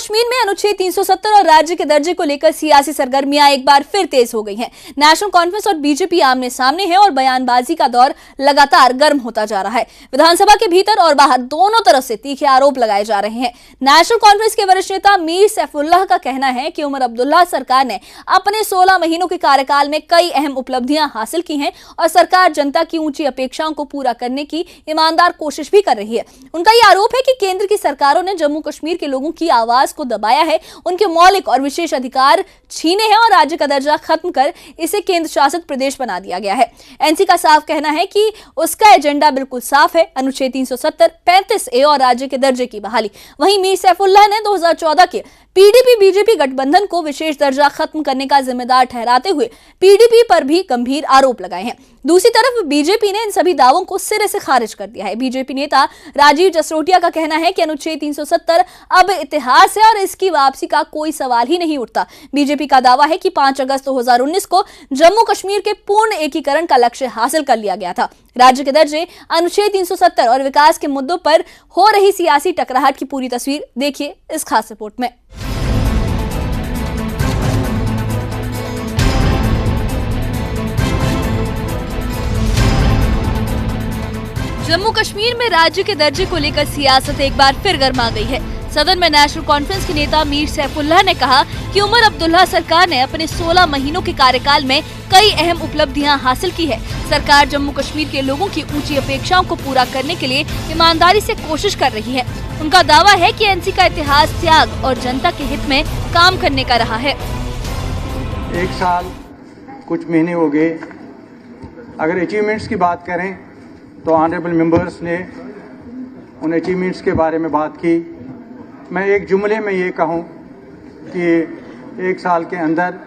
कश्मीर में अनुच्छेद 370 और राज्य के दर्जे को लेकर सियासी सरगर्मियां एक बार फिर तेज हो गई हैं। नेशनल कॉन्फ्रेंस और बीजेपी आमने सामने है और बयानबाजी का दौर लगातार गर्म होता जा रहा है। विधानसभा के भीतर और बाहर दोनों तरफ से तीखे आरोप लगाए जा रहे हैं। नेशनल कॉन्फ्रेंस के वरिष्ठ नेता मीर सैफुल्लाह का कहना है कि उमर अब्दुल्ला सरकार ने अपने 16 महीनों के कार्यकाल में कई अहम उपलब्धियां हासिल की हैं और सरकार जनता की ऊंची अपेक्षाओं को पूरा करने की ईमानदार कोशिश भी कर रही है। उनका यह आरोप है कि केंद्र की सरकारों ने जम्मू कश्मीर के लोगों की आवाज को दबाया है, उनके मौलिक और विशेष अधिकार छीने हैं और राज्य का दर्जा खत्म कर इसे केंद्र शासित प्रदेश बना दिया गया है। एनसी का साफ कहना है कि उसका एजेंडा बिल्कुल साफ है, अनुच्छेद 370, 35A और राज्य के दर्जे की बहाली। वहीं मीर सैफुल्लाह ने 2014 के पीडीपी बीजेपी गठबंधन को विशेष दर्जा खत्म करने का जिम्मेदार ठहराते हुए पीडीपी पर भी गंभीर आरोप लगाए हैं। दूसरी तरफ बीजेपी ने इन सभी दावों को सिरे से खारिज कर दिया है। बीजेपी नेता राजीव जसरोटिया का कहना है कि अनुच्छेद 370 अब इतिहास है और इसकी वापसी का कोई सवाल ही नहीं उठता। बीजेपी का दावा है कि 5 अगस्त 2019 को जम्मू कश्मीर के पूर्ण एकीकरण का लक्ष्य हासिल कर लिया गया था। राज्य के दर्जे, अनुच्छेद 370 और विकास के मुद्दों पर हो रही सियासी टकराहट की पूरी तस्वीर देखिए इस खास रिपोर्ट में। जम्मू कश्मीर में राज्य के दर्जे को लेकर सियासत एक बार फिर गर्मा गई है। सदन में नेशनल कॉन्फ्रेंस के नेता मीर सैफुल्लाह ने कहा कि उमर अब्दुल्ला सरकार ने अपने 16 महीनों के कार्यकाल में कई अहम उपलब्धियां हासिल की है। सरकार जम्मू कश्मीर के लोगों की ऊंची अपेक्षाओं को पूरा करने के लिए ईमानदारी से कोशिश कर रही है। उनका दावा है कि एनसी का इतिहास त्याग और जनता के हित में काम करने का रहा है। 1 साल कुछ महीने हो गए। अगर अचीवमेंट्स की बात करें तो ऑनरेबल मेंबर्स ने उन अचीवमेंट्स के बारे में बात की। मैं एक जुमले में ये कहूँ कि 1 साल के अंदर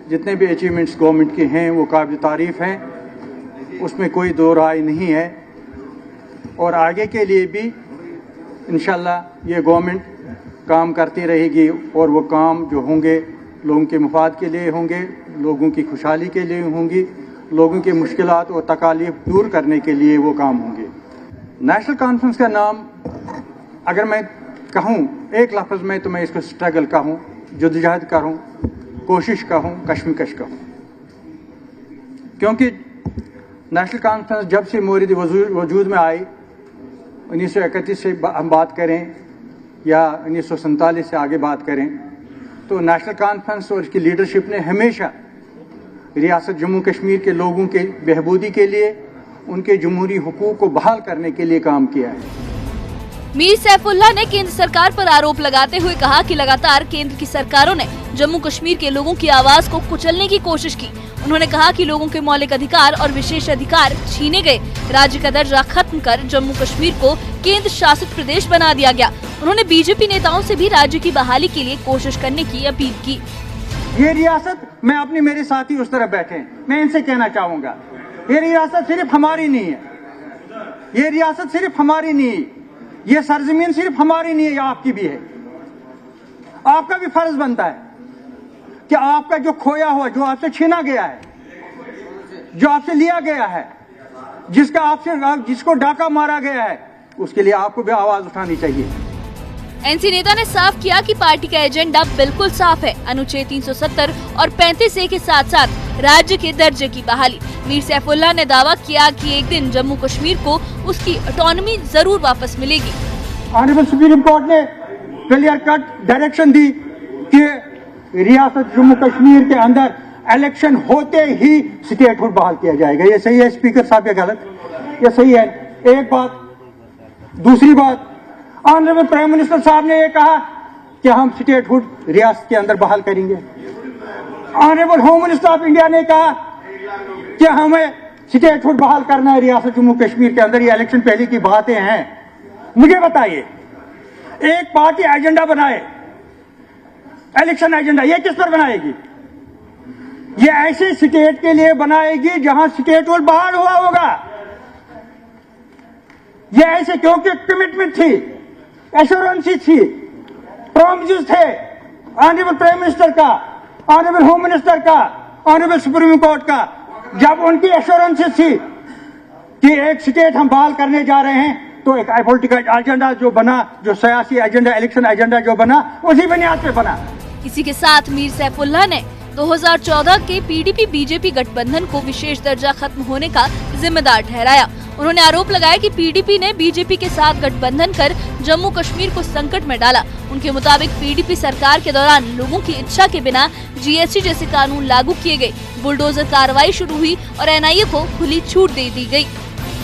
जितने भी अचीवमेंट्स गवर्नमेंट के हैं वो काबिल तारीफ़ हैं, उसमें कोई दो राय नहीं है। और आगे के लिए भी इंशाल्लाह ये गवर्नमेंट काम करती रहेगी और वो काम जो होंगे लोगों के मुफाद के लिए होंगे, लोगों की खुशहाली के लिए होंगी, लोगों की मुश्किलात और तकालीफ दूर करने के लिए वो काम होंगे। नेशनल कॉन्फ्रेंस का नाम अगर मैं कहूँ एक लफ्ज़ में तो मैं इसको स्ट्रगल कहूँ, जद्दोजहद कहूँ, कोशिश कहूँ, कश्मकश कहूँ। क्योंकि नेशनल कॉन्फ्रेंस जब से मोरिद वजूद में आई, 1931 से हम बात करें या 1947 से आगे बात करें, तो नेशनल कॉन्फ्रेंस और इसकी लीडरशिप ने हमेशा रियासत जम्मू कश्मीर के लोगों के बहबूदी के लिए, उनके जमहूरी हुकूक को बहाल करने के लिए काम किया है। मीर सैफुल्लाह ने केंद्र सरकार पर आरोप लगाते हुए कहा कि लगातार केंद्र की सरकारों ने जम्मू कश्मीर के लोगों की आवाज को कुचलने की कोशिश की। उन्होंने कहा कि लोगों के मौलिक अधिकार और विशेष अधिकार छीने गए, राज्य का दर्जा खत्म कर जम्मू कश्मीर को केंद्र शासित प्रदेश बना दिया गया। उन्होंने बीजेपी नेताओं से भी राज्य की बहाली के लिए कोशिश करने की अपील की। ये रियासत, मैं अपने मेरे साथी उस तरफ बैठे हैं, मैं इनसे कहना चाहूंगा, ये रियासत सिर्फ हमारी नहीं है, ये रियासत सिर्फ हमारी नहीं है, ये सरजमीन सिर्फ हमारी नहीं है, ये आपकी भी है। आपका भी फर्ज बनता है कि आपका जो खोया हुआ, जो आपसे छीना गया है, जो आपसे लिया गया है, जिसको डाका मारा गया है, उसके लिए आपको भी आवाज उठानी चाहिए। एनसी नेता ने साफ किया कि पार्टी का एजेंडा बिल्कुल साफ है, अनुच्छेद 370 और 35A के साथ साथ राज्य के दर्जे की बहाली। मीर सैफुल्लाह ने दावा किया कि एक दिन जम्मू कश्मीर को उसकी ऑटोनॉमी जरूर वापस मिलेगी। ऑनरेबल सुप्रीम कोर्ट ने क्लियर कट डायरेक्शन दी कि रियासत जम्मू कश्मीर के अंदर इलेक्शन होते ही स्टेटहुड बहाल किया जाएगा। ये सही है स्पीकर साहब या गलत? ये सही है। एक बात। दूसरी बात, ऑनरेबल प्राइम मिनिस्टर साहब ने ये कहा कि हम स्टेटहुड रियासत के अंदर बहाल करेंगे। Honourable home minister of India ने कहा कि हमें स्टेटहुड बहाल करना है रियासत जम्मू कश्मीर के अंदर। ये इलेक्शन पहले की बातें हैं। मुझे बताइए, एक पार्टी एजेंडा बनाए, इलेक्शन एजेंडा, ये किस पर बनाएगी? ये ऐसे स्टेट के लिए बनाएगी जहां स्टेटहुड बहाल हुआ होगा। ये ऐसे, क्योंकि कमिटमेंट थी, एश्योरेंसी थी, प्रॉमिसेस थे ऑनरेबल प्राइम मिनिस्टर का, ऑनरेबल होम मिनिस्टर का, ऑनरेबल सुप्रीम कोर्ट का। जब उनकी एश्योरेंसेस थी कि एक स्टेट हम बहाल करने जा रहे हैं, तो एक पॉलिटिकल एजेंडा जो बना, जो सियासी एजेंडा, इलेक्शन एजेंडा जो बना, उसी बुनियाद पे बना। इसी के साथ मीर सैफुल्लाह ने 2014 के पीडीपी बीजेपी गठबंधन को विशेष दर्जा खत्म होने का जिम्मेदार ठहराया। उन्होंने आरोप लगाया कि पीडीपी ने बीजेपी के साथ गठबंधन कर जम्मू कश्मीर को संकट में डाला। उनके मुताबिक पीडीपी सरकार के दौरान लोगों की इच्छा के बिना जीएसटी जैसे कानून लागू किए गए, बुलडोजर कार्रवाई शुरू हुई और एनआईए को खुली छूट दे दी गई।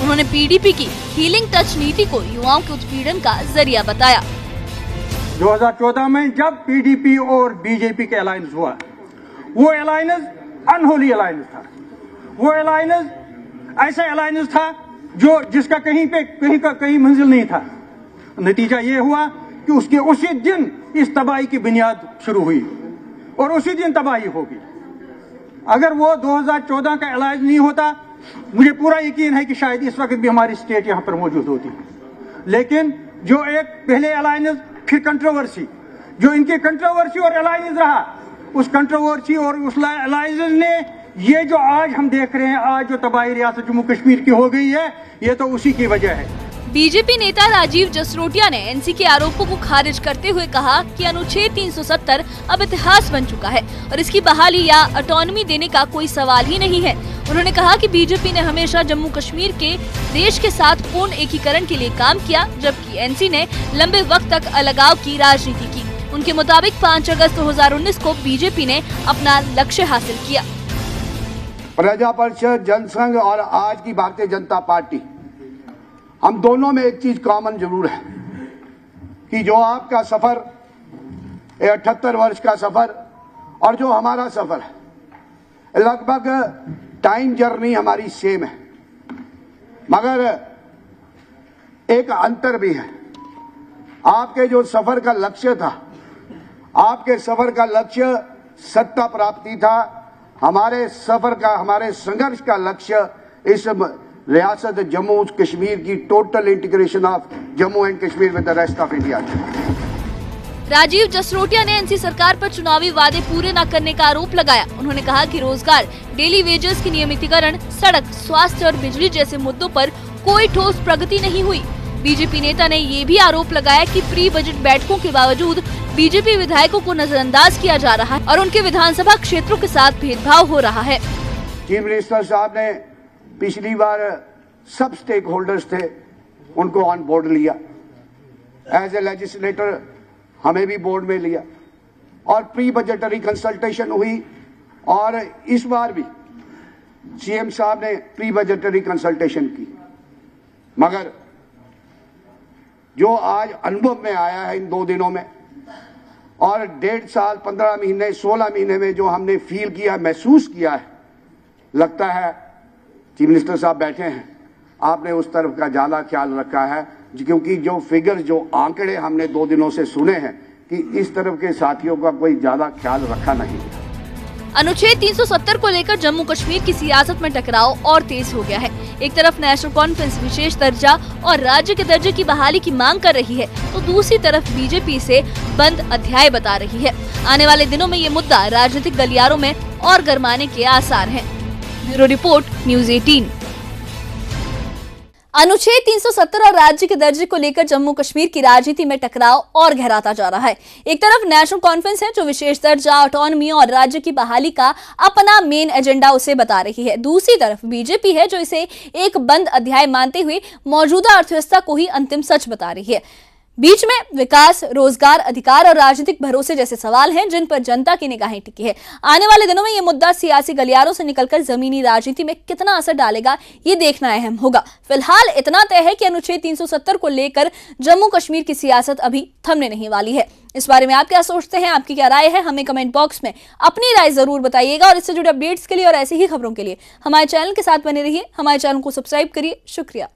उन्होंने पीडीपी की हीलिंग टच नीति को युवाओं के उत्पीड़न का जरिया बताया। 2014 में जब पीडीपी और बीजेपी का अलायंस हुआ, वो अलायंस अनहोली अलायंस था। वो अलायंस ऐसा अलायंस था जो जिसका कहीं मंजिल नहीं था। नतीजा ये हुआ कि उसके उसी दिन इस तबाही की बुनियाद शुरू हुई और उसी दिन तबाही होगी। अगर वो 2014 का अलायंस नहीं होता, मुझे पूरा यकीन है कि शायद इस वक्त भी हमारी स्टेट यहाँ पर मौजूद होती। लेकिन जो एक पहले अलायंस, फिर कंट्रोवर्सी, जो इनकी कंट्रोवर्सी और अलायंस रहा, उस कंट्रोवर्सी और उस अलायंस ने ये जो आज हम देख रहे हैं, आज जो तबाही रियासत जम्मू कश्मीर की हो गई है, ये तो उसी की वजह है। बीजेपी नेता राजीव जसरोटिया ने एनसी के आरोपों को खारिज करते हुए कहा कि अनुच्छेद 370 अब इतिहास बन चुका है और इसकी बहाली या ऑटोनॉमी देने का कोई सवाल ही नहीं है। उन्होंने कहा कि बीजेपी ने हमेशा जम्मू कश्मीर के देश के साथ पूर्ण एकीकरण के लिए काम किया, जबकि एनसी ने लंबे वक्त तक अलगाव की राजनीति की। उनके मुताबिक 5 अगस्त 2019 को बीजेपी ने अपना लक्ष्य हासिल किया। प्रजा परिषद, जनसंघ और आज की भारतीय जनता पार्टी, हम दोनों में एक चीज कॉमन जरूर है कि जो आपका सफर 78 वर्ष का सफर और जो हमारा सफर है, लगभग टाइम जर्नी हमारी सेम है, मगर एक अंतर भी है। आपके जो सफर का लक्ष्य था, आपके सफर का लक्ष्य सत्ता प्राप्ति था। हमारे सफर का, हमारे संघर्ष का लक्ष्य इस रियासत जम्मू कश्मीर की total integration of Jammu and Kashmir with the rest of India. Rajiv Jasrotia ने एनसी सरकार पर चुनावी वादे पूरे न करने का आरोप लगाया। उन्होंने कहा कि रोजगार, डेली वेजेस की नियमितीकरण, सड़क, स्वास्थ्य और बिजली जैसे मुद्दों पर कोई ठोस प्रगति नहीं हुई। बीजेपी नेता ने ये भी आरोप लगाया कि प्री बजट बैठकों के बावजूद बीजेपी विधायकों को नजरअंदाज किया जा रहा है और उनके विधानसभा क्षेत्रों के साथ भेदभाव हो रहा है। चीफ मिनिस्टर साहब ने पिछली बार सब स्टेक होल्डर्स थे, उनको ऑन बोर्ड लिया। एज ए लेजिस्लेटर हमें भी बोर्ड में लिया और प्री बजटरी कंसल्टेशन हुई और इस बार भी सीएम साहब ने प्री बजटरी कंसल्टेशन की। मगर जो आज अनुभव में आया है इन 2 दिनों में और 1.5 साल, 15 महीने, 16 महीने में जो हमने फील किया, महसूस किया है, लगता है चीफ मिनिस्टर साहब बैठे हैं, आपने उस तरफ का ज्यादा ख्याल रखा है, क्योंकि जो फिगर, जो आंकड़े हमने 2 दिनों से सुने हैं कि इस तरफ के साथियों का कोई ज्यादा ख्याल रखा नहीं। अनुच्छेद 370 को लेकर जम्मू कश्मीर की सियासत में टकराव और तेज हो गया है। एक तरफ नेशनल कॉन्फ्रेंस विशेष दर्जा और राज्य के दर्जे की बहाली की मांग कर रही है, तो दूसरी तरफ बीजेपी इसे बंद अध्याय बता रही है। आने वाले दिनों में ये मुद्दा राजनीतिक गलियारों में और गरमाने के आसार हैं। Bureau report, news 18। अनुच्छेद 370 और राज्य के दर्जे को लेकर जम्मू कश्मीर की राजनीति में टकराव और गहराता जा रहा है। एक तरफ नेशनल कॉन्फ्रेंस है जो विशेष दर्जा, ऑटोनॉमी और राज्य की बहाली का अपना मेन एजेंडा उसे बता रही है। दूसरी तरफ बीजेपी है जो इसे एक बंद अध्याय मानते हुए मौजूदा अर्थव्यवस्था को ही अंतिम सच बता रही है। बीच में विकास, रोजगार, अधिकार और राजनीतिक भरोसे जैसे सवाल हैं जिन पर जनता की निगाहें टिकी है। आने वाले दिनों में ये मुद्दा सियासी गलियारों से निकलकर जमीनी राजनीति में कितना असर डालेगा, ये देखना अहम होगा। फिलहाल इतना तय है कि अनुच्छेद 370 को लेकर जम्मू कश्मीर की सियासत अभी थमने नहीं वाली है। इस बारे में आप क्या सोचते हैं, आपकी क्या राय है, हमें कमेंट बॉक्स में अपनी राय जरूर बताइएगा। और इससे जुड़े अपडेट्स के लिए और ऐसी ही खबरों के लिए हमारे चैनल के साथ बने रहिए। हमारे चैनल को सब्सक्राइब करिए। शुक्रिया।